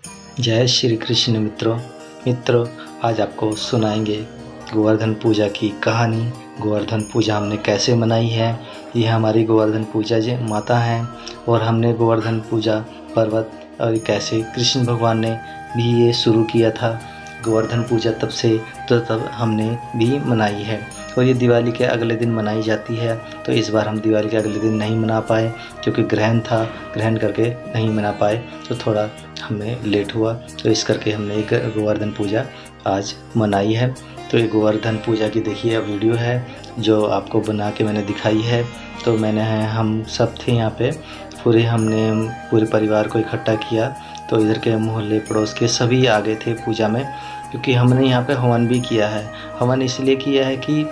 जय श्री कृष्ण मित्रों, आज आपको सुनाएंगे गोवर्धन पूजा की कहानी। गोवर्धन पूजा हमने कैसे मनाई है। ये हमारी गोवर्धन पूजा जी माता हैं और हमने गोवर्धन पूजा पर्वत और कैसे कृष्ण भगवान ने भी ये शुरू किया था। गोवर्धन पूजा तब हमने भी मनाई है और ये दिवाली के अगले दिन मनाई जाती है। तो इस बार हम दिवाली के अगले दिन नहीं मना पाए क्योंकि ग्रहण था, ग्रहण करके नहीं मना पाए, तो थोड़ा हमें लेट हुआ। तो इस करके हमने एक गोवर्धन पूजा आज मनाई है। तो ये गोवर्धन पूजा की देखिए वीडियो है जो आपको बना के मैंने दिखाई है। तो हम सब थे यहाँ पे, हमने पूरे परिवार को इकट्ठा किया। तो इधर के मोहल्ले पड़ोस के सभी आ गए थे पूजा में, क्योंकि हमने यहाँ पे हवन भी किया है। हवन इसलिए किया है कि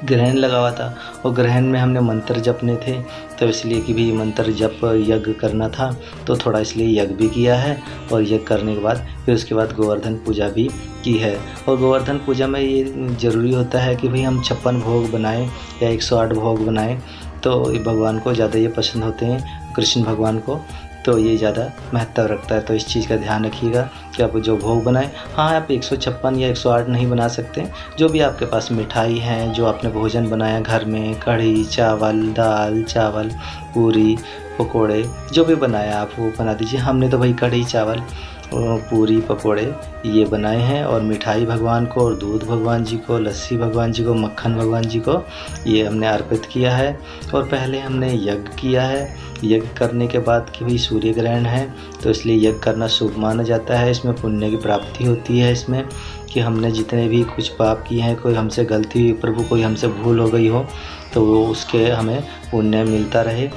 ग्रहण लगा हुआ था और ग्रहण में हमने मंत्र जपने थे, तो इसलिए कि भी मंत्र जप यज्ञ करना था, तो थोड़ा इसलिए यज्ञ भी किया है। और यज्ञ करने के बाद फिर उसके बाद गोवर्धन पूजा भी की है। और गोवर्धन पूजा में ये ज़रूरी होता है कि भाई हम 56 भोग बनाएं या 108 भोग बनाएं। तो भगवान को ज़्यादा ये पसंद होते हैं, कृष्ण भगवान को, तो ये ज़्यादा महत्व रखता है। तो इस चीज़ का ध्यान रखिएगा कि आप जो भोग बनाएं, हाँ आप 156 या 108 नहीं बना सकते। जो भी आपके पास मिठाई हैं, जो आपने भोजन बनाया घर में, कढ़ी चावल, दाल चावल, पूरी पकोड़े, जो भी बनाया आप वो बना दीजिए। हमने तो भाई कढ़ी चावल, पूरी पकोड़े ये बनाए हैं और मिठाई भगवान को, और दूध भगवान जी को, लस्सी भगवान जी को, मक्खन भगवान जी को ये हमने अर्पित किया है। और पहले हमने यज्ञ किया है। यज्ञ करने के बाद कि भाई सूर्य ग्रहण है, तो इसलिए यज्ञ करना शुभ माना जाता है। इसमें पुण्य की प्राप्ति होती है। इसमें कि हमने जितने भी कुछ पाप किए हैं, कोई हमसे गलती हुई प्रभु, कोई हमसे भूल हो गई हो, तो वो उसके हमें पुण्य मिलता रहे,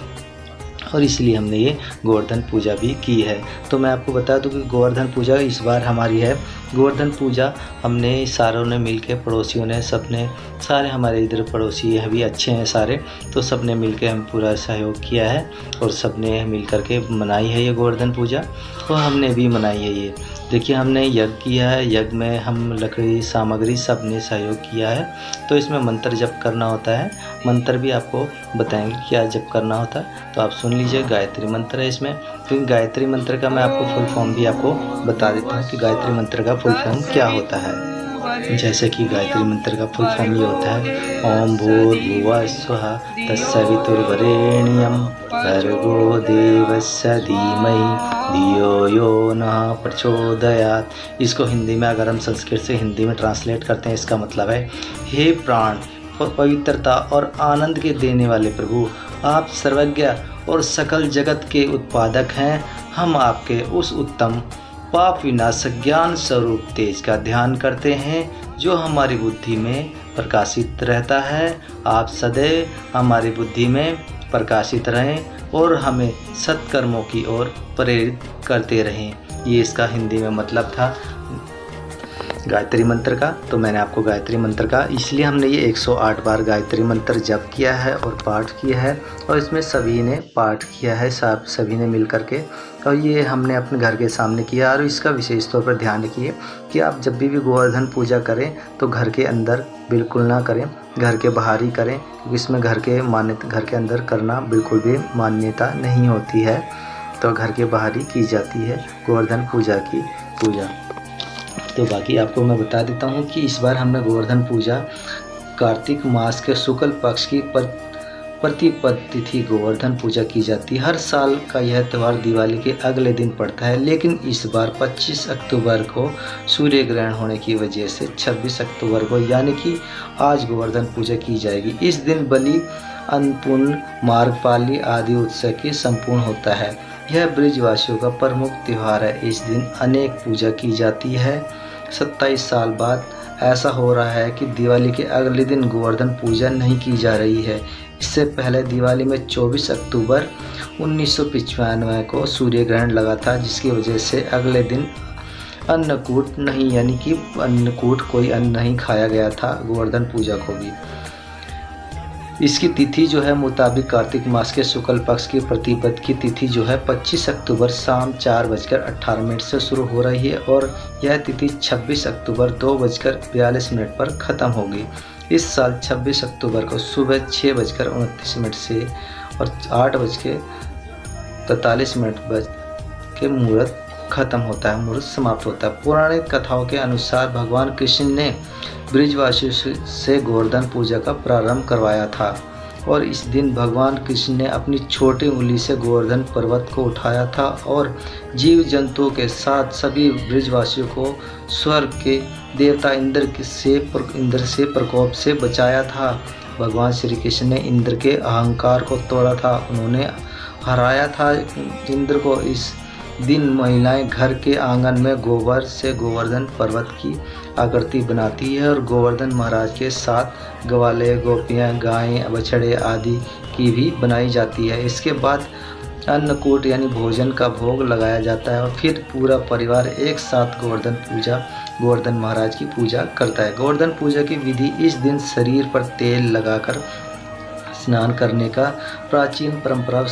और इसलिए हमने ये गोवर्धन पूजा भी की है। तो मैं आपको बता दूं कि गोवर्धन पूजा इस बार हमारी है। गोवर्धन पूजा हमने सारों ने मिलके, पड़ोसियों ने, सबने, सारे हमारे इधर पड़ोसी हैं भी अच्छे हैं सारे, तो सब ने मिल के हम पूरा सहयोग किया है और सब ने मिल करके मनाई है ये गोवर्धन पूजा। तो हमने भी मनाई है ये। देखिए हमने यज्ञ किया है, यज्ञ में हम लकड़ी सामग्री सब ने सहयोग किया है। तो इसमें मंत्र जप करना होता है। मंत्र भी आपको बताएंगे क्या जप करना होता है, तो आप सुन लीजिए। गायत्री मंत्र है इसमें। फिर गायत्री मंत्र का मैं आपको फुल फॉर्म भी आपको बता देता हूँ कि गायत्री मंत्र का फुल फॉर्म क्या होता है। जैसे कि गायत्री मंत्र का फुल फॉर्म ये होता है, ओम भूर्भुवः स्वः तत्सवितुर्वरेण्यं भर्गो देवस्य धीमहि धियो यो नः प्रचोदयात्। इसको हिंदी में अगर हम संस्कृत से हिंदी में ट्रांसलेट करते हैं, इसका मतलब है, हे प्राण और पवित्रता और आनंद के देने वाले प्रभु, आप सर्वज्ञ और सकल जगत के उत्पादक हैं। हम आपके उस उत्तम पाप विनाशक ज्ञान स्वरूप तेज का ध्यान करते हैं जो हमारी बुद्धि में प्रकाशित रहता है। आप सदैव हमारी बुद्धि में प्रकाशित रहें और हमें सत्कर्मों की ओर प्रेरित करते रहें। ये इसका हिंदी में मतलब था गायत्री मंत्र का। तो मैंने आपको गायत्री मंत्र का, इसलिए हमने ये 108 बार गायत्री मंत्र जप किया है और पाठ किया है, और इसमें सभी ने पाठ किया है, सभी ने मिल करके। और ये हमने अपने घर के सामने किया। और इसका विशेष तौर पर ध्यान रखिए कि आप जब भी गोवर्धन पूजा करें तो घर के अंदर बिल्कुल ना करें, घर के बाहर ही करें, क्योंकि इसमें घर के अंदर करना बिल्कुल भी मान्यता नहीं होती है। तो घर के बाहर ही की जाती है गोवर्धन पूजा की पूजा। तो बाकी आपको मैं बता देता हूँ कि इस बार हमने गोवर्धन पूजा कार्तिक मास के शुक्ल पक्ष की प्रतिपद तिथि गोवर्धन पूजा की जाती है। हर साल का यह त्यौहार दिवाली के अगले दिन पड़ता है, लेकिन इस बार 25 अक्टूबर को सूर्य ग्रहण होने की वजह से 26 अक्टूबर को यानी कि आज गोवर्धन पूजा की जाएगी। इस दिन बलि, अन्नपूर्ण, मार्गपाली आदि उत्सव की संपूर्ण होता है। यह ब्रजवासियों का प्रमुख त्यौहार है। इस दिन अनेक पूजा की जाती है। 27 साल बाद ऐसा हो रहा है कि दिवाली के अगले दिन गोवर्धन पूजा नहीं की जा रही है। इससे पहले दिवाली में 24 अक्टूबर 1995 को सूर्य ग्रहण लगा था, जिसकी वजह से अगले दिन अन्नकूट नहीं, यानी कि अन्नकूट कोई अन्न नहीं खाया गया था गोवर्धन पूजा को भी। इसकी तिथि जो है मुताबिक कार्तिक मास के शुक्ल पक्ष की प्रतिपद की तिथि जो है 25 अक्टूबर शाम 4:18 से शुरू हो रही है और यह तिथि 26 अक्टूबर 2:42 पर ख़त्म होगी। इस साल 26 अक्टूबर को सुबह 6:29 से और 8:43 के मुहूर्त खत्म होता है, मुहूर्त समाप्त होता है। पौराणिक कथाओं के अनुसार भगवान कृष्ण ने ब्रिजवासियों से गोवर्धन पूजा का प्रारंभ करवाया था और इस दिन भगवान कृष्ण ने अपनी छोटी उंगली से गोवर्धन पर्वत को उठाया था और जीव जंतुओं के साथ सभी ब्रिजवासियों को स्वर्ग के देवता इंद्र से प्रकोप से बचाया था। भगवान श्री कृष्ण ने इंद्र के अहंकार को तोड़ा था, उन्होंने हराया था इंद्र को। इस दिन महिलाएं घर के आंगन में गोबर से गोवर्धन पर्वत की आकृति बनाती है और गोवर्धन महाराज के साथ ग्वाले, गोपियाँ, गायें, बछड़े आदि की भी बनाई जाती है। इसके बाद अन्नकूट यानी भोजन का भोग लगाया जाता है और फिर पूरा परिवार एक साथ गोवर्धन महाराज की पूजा करता है। गोवर्धन पूजा की विधि इस दिन शरीर पर तेल लगाकर स्नान करने का प्राचीन परंपरा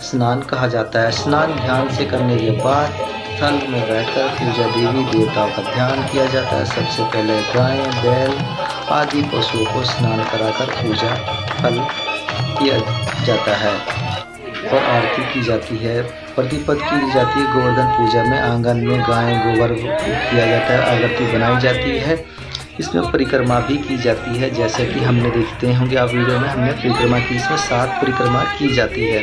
स्नान कहा जाता है। स्नान ध्यान से करने के बाद स्थल में बैठकर पूजा देवी देवताओं का ध्यान किया जाता है। सबसे पहले गाय, बैल आदि पशुओं को स्नान कराकर पूजा फल किया जाता है और आरती की जाती है। प्रतिपद की जाती है। गोवर्धन पूजा में आंगन में गाय गोबर किया जाता है, आरती बनाई जाती है। इसमें परिक्रमा भी की जाती है, जैसे कि हमने देखते होंगे आप वीडियो में हमने परिक्रमा की। इसमें 7 परिक्रमा की जाती है,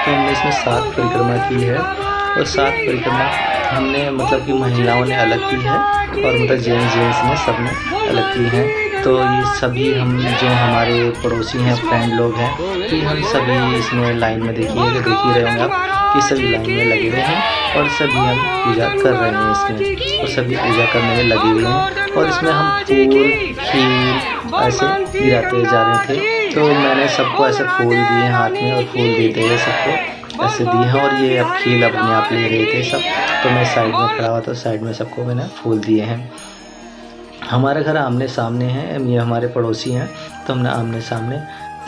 तो हमने इसमें 7 परिक्रमा की है और 7 परिक्रमा हमने मतलब कि महिलाओं ने अलग की है और मतलब जेंट्स ने सब ने अलग की है। तो ये सभी हम जो हमारे पड़ोसी हैं, फ्रेंड लोग हैं, कि हम सभी इसमें लाइन में देख ही रहे होंगे आप कि सभी लाइन में लगे हुए हैं और सभी हम पूजा कर रहे हैं इसमें और सभी पूजा करने में लगे हुए हैं। और इसमें हम फूल खीर ऐसे गिराते जा रहे थे, तो मैंने सबको ऐसे फूल दिए हाथ में और फूल देते हुए सबको ऐसे दिए हैं और ये अब खीर अपने आप ले रहे थे सब। तो मैं साइड में खड़ा हुआ, तो साइड में सबको मैंने फूल दिए हैं। हमारे घर आमने सामने हैं, ये हमारे पड़ोसी हैं, तो हमने आमने सामने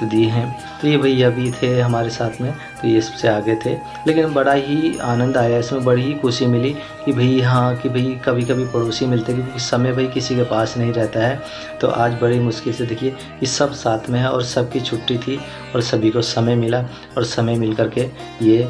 तो दिए हैं। तो ये भैया भी थे हमारे साथ में, तो ये सबसे आगे थे। लेकिन बड़ा ही आनंद आया, इसमें बड़ी ही खुशी मिली कि भाई हाँ कि भाई कभी कभी पड़ोसी मिलते, क्योंकि समय भाई किसी के पास नहीं रहता है। तो आज बड़ी मुश्किल से देखिए ये सब साथ में है और सबकी छुट्टी थी और सभी को समय मिला और समय मिल कर के ये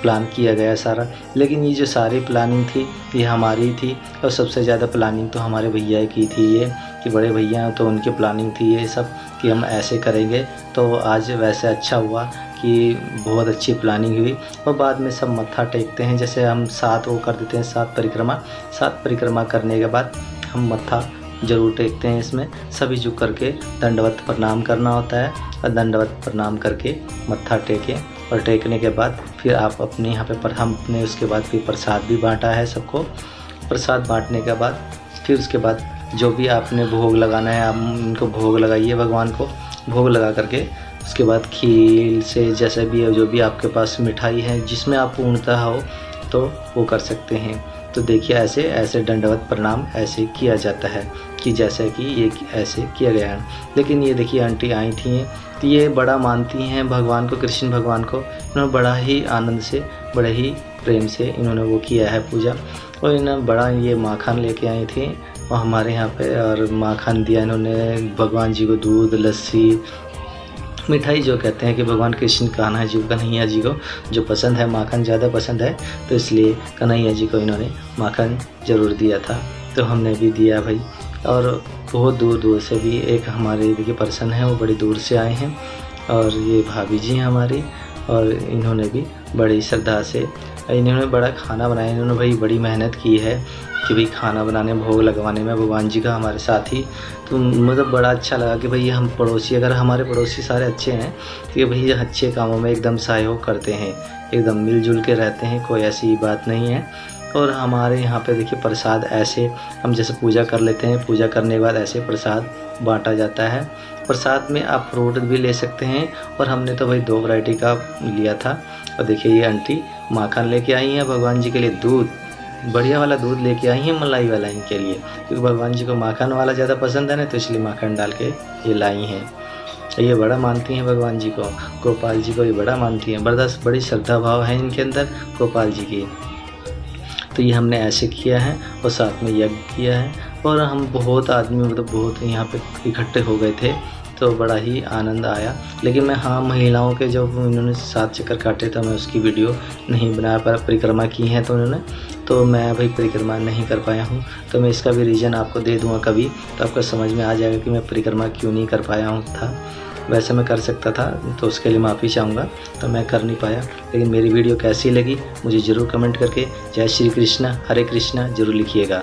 प्लान किया गया सारा। लेकिन ये जो सारी प्लानिंग थी ये हमारी थी और सबसे ज़्यादा प्लानिंग तो हमारे भैया की थी, ये कि बड़े भैया तो उनकी प्लानिंग थी ये सब कि हम ऐसे करेंगे। तो आज वैसे अच्छा हुआ कि बहुत अच्छी प्लानिंग हुई और बाद में सब मत्था टेकते हैं, जैसे हम 7 वो कर देते हैं 7 परिक्रमा। 7 परिक्रमा करने के बाद हम मत्था ज़रूर टेकते हैं। इसमें सभी झुक करके दंडवत प्रणाम करना होता है और दंडवत प्रणाम करके मत्था टेकें और टेकने के बाद फिर आप अपने यहाँ पे हमने उसके बाद फिर प्रसाद भी बांटा है सबको। प्रसाद बांटने के बाद फिर उसके बाद जो भी आपने भोग लगाना है आप उनको भोग लगाइए, भगवान को भोग लगा करके उसके बाद खीर से जैसे भी जो भी आपके पास मिठाई है जिसमें आप पूर्णतः हो तो वो कर सकते हैं। तो देखिए ऐसे दंडवत प्रणाम ऐसे किया जाता है कि जैसे कि ये ऐसे किया गया है। लेकिन ये देखिए आंटी आई थी, तो ये बड़ा मानती हैं भगवान को, कृष्ण भगवान को। इन्होंने बड़ा ही आनंद से बड़े ही प्रेम से इन्होंने वो किया है पूजा। और इन्होंने बड़ा ये माखन लेके आई थी और हमारे यहाँ पे और माखन दिया इन्होंने भगवान जी को, दूध लस्सी मिठाई जो कहते हैं कि भगवान कृष्ण कान्हा जी कन्हैया जी को जो पसंद है, माखन ज़्यादा पसंद है, तो इसलिए कन्हैया जी को इन्होंने माखन ज़रूर दिया था। तो हमने भी दिया भाई। और बहुत दूर दूर से भी एक हमारे देखिए पर्सन है, वो बड़ी दूर से आए हैं और ये भाभी जी हैं हमारी, और इन्होंने भी बड़ी श्रद्धा से इन्होंने बड़ा खाना बनाया। इन्होंने भाई बड़ी मेहनत की है कि भाई खाना बनाने भोग लगवाने में भगवान जी का हमारे साथ ही। तो मतलब बड़ा अच्छा लगा कि भाई हम पड़ोसी, अगर हमारे पड़ोसी सारे अच्छे हैं तो ये भाई अच्छे कामों में एकदम सहयोग करते हैं, एकदम मिलजुल के रहते हैं, कोई ऐसी बात नहीं है। और हमारे यहाँ पे देखिए प्रसाद ऐसे हम जैसे पूजा कर लेते हैं, पूजा करने के बाद ऐसे प्रसाद बांटा जाता है। प्रसाद में आप फ्रूट भी ले सकते हैं और हमने तो भाई 2 वैरायटी का लिया था। और देखिए ये आंटी माखन लेके आई हैं भगवान जी के लिए, दूध बढ़िया वाला दूध लेके आई हैं मलाई वाला इनके लिए, क्योंकि भगवान जी को माखन वाला ज़्यादा पसंद है ना, तो इसलिए माखन डाल के ये लाई हैं। ये बड़ा मानती हैं भगवान जी को, गोपाल जी को ये बड़ा मानती हैं। बड़ी श्रद्धा भाव है इनके अंदर गोपाल जी की। तो ये हमने ऐसे किया है और साथ में यज्ञ किया है। और हम बहुत आदमी मतलब बहुत यहाँ पे इकट्ठे हो गए थे, तो तो बड़ा ही आनंद आया। लेकिन मैं हाँ, महिलाओं के जो उन्होंने 7 चक्कर काटे तो मैं उसकी वीडियो नहीं बना पाया। परिक्रमा की हैं तो उन्होंने, तो मैं भाई परिक्रमा नहीं कर पाया हूँ। तो मैं इसका भी रीज़न आपको दे दूँगा कभी, तो आपको समझ में आ जाएगा कि मैं परिक्रमा क्यों नहीं कर पाया हूँ था। वैसे मैं कर सकता था, तो उसके लिए माफ़ी चाहूँगा, तो मैं कर नहीं पाया। लेकिन मेरी वीडियो कैसी लगी मुझे ज़रूर कमेंट करके जय श्री कृष्णा हरे कृष्णा ज़रूर लिखिएगा।